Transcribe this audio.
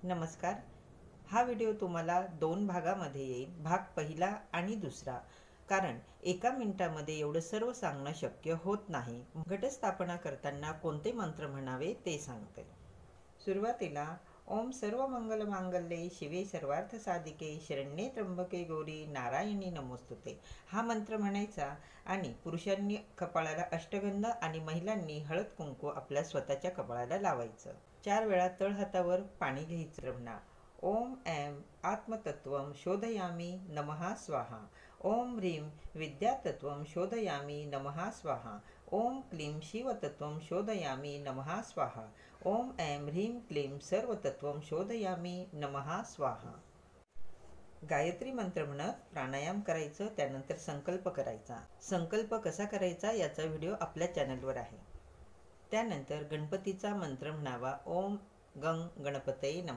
नमस्कार. हा व्हिडिओ तुम्हाला दोन भागामध्ये येईल. भाग पहिला आणि दुसरा. कारण एका मिनिटामध्ये एवढं सर्व सांगणं शक्य होत नाही. घटस्थापना करताना कोणते मंत्र म्हणावे ते सांगते. सुरुवातीला ओम सर्व मंगल मांगल्ये शिवे सर्वार्थ साधिके शरण्ये त्र्यंबके गौरी नारायणी नमोस्तुते हा मंत्र म्हणायचा आणि पुरुषांनी कपाळाला अष्टगंध आणि महिलांनी हळद कुंकू आपल्या स्वतःच्या कपाळाला लावायचं. 4 वेळा तळहातावर पाणी घ्यायचं. म्हणा ओम ऐं आत्मतत्वं शोधयामी नमः स्वाहा. ओम ह्रीं विद्यातत्वं शोधयामी नमः स्वाहा. ओम क्लीं शिवतत्वं शोधयामी नमः स्वाहा. ओम ऐं ह्रीं क्लीं सर्वतत्वं शोधयामी नमः स्वाहा. गायत्री मंत्र म्हणत प्राणायाम करायचं. त्यानंतर संकल्प करायचा. संकल्प कसा करायचा याचा व्हिडिओ आपल्या चॅनलवर आहे. त्यानंतर गणपतीचा मंत्र म्हणावा. ओम गंग गणपतये नमः.